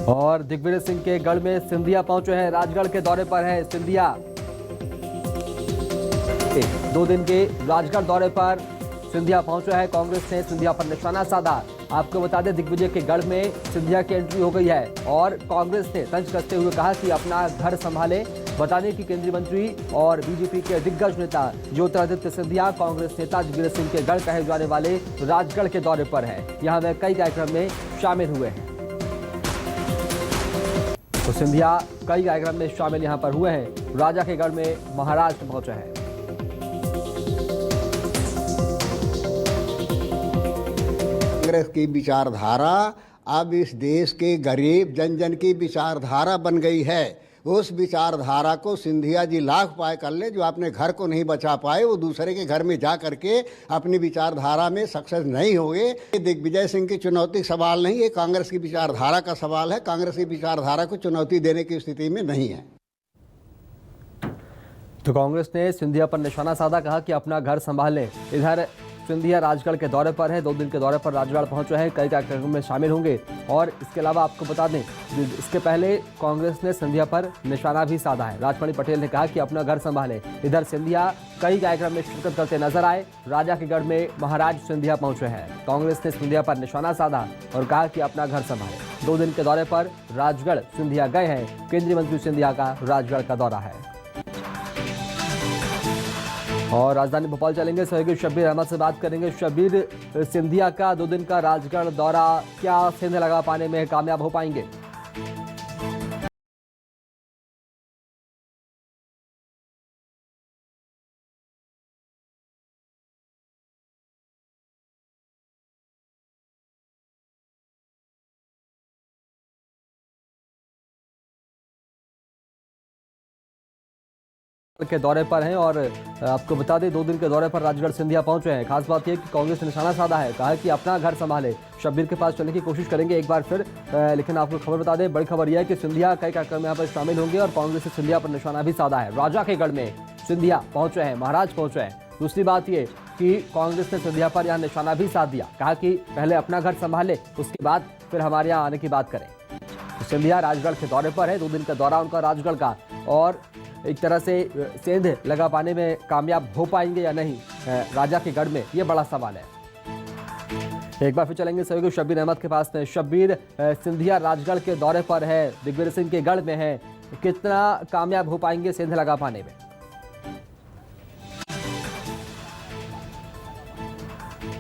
और दिग्विजय सिंह के गढ़ में सिंधिया पहुंचे हैं, राजगढ़ के दौरे पर है सिंधिया। 2 दिन के राजगढ़ दौरे पर सिंधिया पहुंचा है। कांग्रेस ने सिंधिया पर निशाना साधा। आपको बता दें, दिग्विजय के गढ़ में सिंधिया की एंट्री हो गई है और कांग्रेस ने तंज कसते हुए कहा कि अपना घर संभाले। बता दें कि केंद्रीय मंत्री और बीजेपी के दिग्गज नेता ज्योतिरादित्य सिंधिया कांग्रेस नेता दिग्विजय सिंह के गढ़ कहे जाने वाले राजगढ़ के दौरे पर है। यहां वे कई कार्यक्रम में शामिल हुए हैं। तो सिंधिया कई कार्यक्रम में शामिल यहां पर हुए हैं। राजा के गढ़ में महाराष्ट्र पहुंचे हैं। कांग्रेस की विचारधारा अब इस देश के गरीब जन जन की विचारधारा बन गई है। उस विचारधारा को सिंधिया जी लाख उपाय कर ले। जो अपने घर को नहीं बचा पाए वो दूसरे के घर में जा करके अपनी विचारधारा में सक्सेस नहीं होंगे। दिग्विजय सिंह की चुनौती सवाल नहीं, ये कांग्रेस की विचारधारा का सवाल है। कांग्रेस की विचारधारा को चुनौती देने की स्थिति में नहीं है। तो कांग्रेस ने सिंधिया पर निशाना साधा, कहा कि अपना घर संभालें। इधर सिंधिया राजगढ़ के दौरे पर है। 2 दिन के दौरे पर राजगढ़ पहुंचे हैं, कई कार्यक्रमों में शामिल होंगे। और इसके अलावा आपको बता दें, इसके पहले कांग्रेस ने सिंधिया पर निशाना भी साधा है। राजमणि पटेल ने कहा कि अपना घर संभालें। इधर सिंधिया कई कार्यक्रम में शिरकत करते नजर आए। राजा के गढ़ में महाराज सिंधिया पहुंचे हैं। कांग्रेस ने सिंधिया पर निशाना साधा और कहा कि अपना घर संभालें। 2 दिन के दौरे पर राजगढ़ सिंधिया गए हैं। केंद्रीय मंत्री सिंधिया का राजगढ़ का दौरा है। और राजधानी भोपाल चलेंगे, सहयोगी शब्बीर अहमद से बात करेंगे। शब्बीर, सिंधिया का 2 दिन का राजगढ़ दौरा, क्या सेंध लगा पाने में कामयाब हो पाएंगे? के दौरे पर हैं और आपको बता दें, 2 दिन के दौरे पर राजगढ़ सिंधिया पहुंचे हैं। खास बात यह कि कांग्रेस ने निशाना साधा है, कहा कि अपना घर संभाले। शब्बीर के पास चलने की कोशिश करेंगे एक बार फिर, लेकिन आपको खबर बता दें, बड़ी खबर यह है कि सिंधिया कई कार्यक्रम यहाँ पर शामिल होंगे और कांग्रेस ने सिंधिया पर निशाना भी साधा है। राजा के गढ़ में सिंधिया पहुंचे हैं, महाराज पहुंचे हैं। दूसरी बात यह कि कांग्रेस ने सिंधिया पर यहाँ निशाना भी साध दिया, कहा कि पहले अपना घर संभाले, उसके बाद फिर हमारे यहाँ आने की बात करें। सिंधिया राजगढ़ के दौरे पर है। 2 दिन का दौरा उनका राजगढ़ का, और एक तरह से सेंध लगा पाने में कामयाब हो पाएंगे या नहीं राजा के गढ़ में, ये बड़ा सवाल है। एक बार फिर चलेंगे सहयोगी शब्बीर अहमद के पास। शब्बीर, सिंधिया राजगढ़ के दौरे पर है, दिग्विजय सिंह के गढ़ में है, कितना कामयाब हो पाएंगे सेंध लगा पाने में?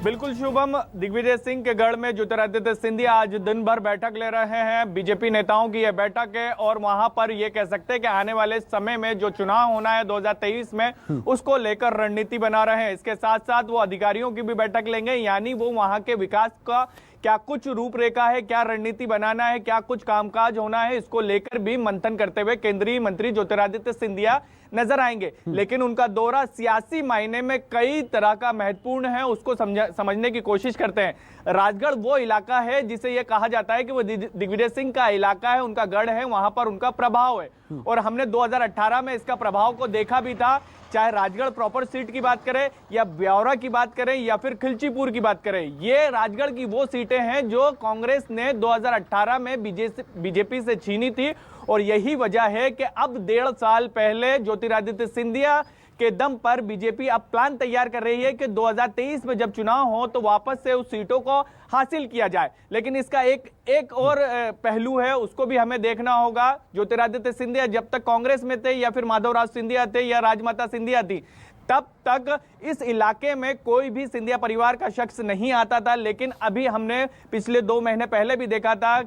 बिल्कुल शुभम, दिग्विजय सिंह के गढ़ में ज्योतिरादित्य सिंधिया आज दिन भर बैठक ले रहे हैं। बीजेपी नेताओं की यह बैठक है और वहां पर ये कह सकते हैं कि आने वाले समय में जो चुनाव होना है 2023 में, उसको लेकर रणनीति बना रहे हैं। इसके साथ साथ वो अधिकारियों की भी बैठक लेंगे, यानी वो वहां के विकास का क्या कुछ रूपरेखा है, क्या रणनीति बनाना है, क्या कुछ कामकाज होना है, इसको लेकर भी मंथन करते हुए केंद्रीय मंत्री ज्योतिरादित्य सिंधिया नजर आएंगे। लेकिन उनका दौरा सियासी मायने में कई तरह का महत्वपूर्ण है, उसको समझने की कोशिश करते हैं। राजगढ़ वो इलाका है जिसे यह कहा जाता है कि वो दिग्विजय सिंह का इलाका है, उनका गढ़ है, वहां पर उनका प्रभाव है। और हमने 2018 में इसका प्रभाव को देखा भी था, चाहे राजगढ़ प्रॉपर सीट की बात करें या ब्यावरा की बात करें या फिर खिलचीपुर की बात करें। ये राजगढ़ की वो सीटें हैं जो कांग्रेस ने 2018 में बीजेपी से छीनी थी। और यही वजह है कि अब 1.5 साल पहले ज्योतिरादित्य सिंधिया के दम पर बीजेपी अब प्लान तैयार कर रही है कि 2023 में जब चुनाव हो तो वापस से उस सीटों को हासिल किया जाए। लेकिन इसका एक और पहलू है, उसको भी हमें देखना होगा। ज्योतिरादित्य सिंधिया जब तक कांग्रेस में थे या फिर माधवराव सिंधिया थे या राजमाता सिंधिया थी, तब तक इस इलाके में कोई भी सिंधिया परिवार का शख्स नहीं आता था। लेकिन अभी हमने पिछले 2 महीने पहले भी देखा था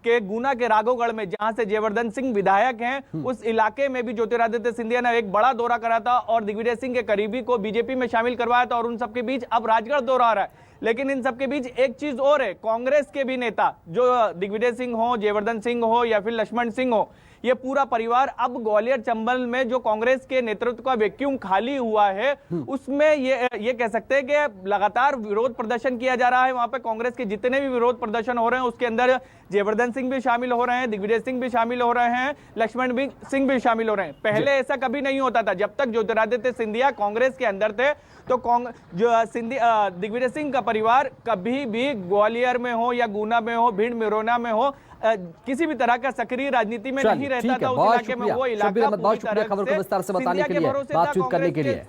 कि गुना के राघवगढ़ में, जहां से जयवर्धन सिंह विधायक हैं, उस इलाके में भी ज्योतिरादित्य सिंधिया ने एक बड़ा दौरा करा था और दिग्विजय सिंह के करीबी को बीजेपी में शामिल करवाया था। और उन सबके बीच अब राजगढ़ दौरा आ रहा है। लेकिन इन सबके बीच एक चीज और है, कांग्रेस के भी नेता, जो दिग्विजय सिंह हो, जयवर्धन सिंह हो या फिर लक्ष्मण सिंह हो, ये पूरा परिवार अब ग्वालियर चंबल में जो कांग्रेस के नेतृत्व का वैक्यूम खाली हुआ है, उसमें ये कह सकते हैं कि लगातार विरोध प्रदर्शन किया जा रहा है। वहां पे कांग्रेस के जितने भी विरोध प्रदर्शन हो रहे हैं उसके अंदर जयवर्धन सिंह भी शामिल हो रहे हैं, दिग्विजय सिंह भी शामिल हो रहे हैं, लक्ष्मण सिंह भी शामिल हो रहे हैं। पहले ऐसा कभी नहीं होता था। जब तक ज्योतिरादित्य सिंधिया कांग्रेस के अंदर थे तो दिग्विजय सिंह का परिवार कभी भी ग्वालियर में हो या गुना में हो, भिंड मिरोना में हो, किसी भी तरह का सक्रिय राजनीति में नहीं रहता था। उस इलाके में वो इलाका बहुत शुक्रिया खबर को विस्तार से बताने के लिए, बातचीत करने के लिए।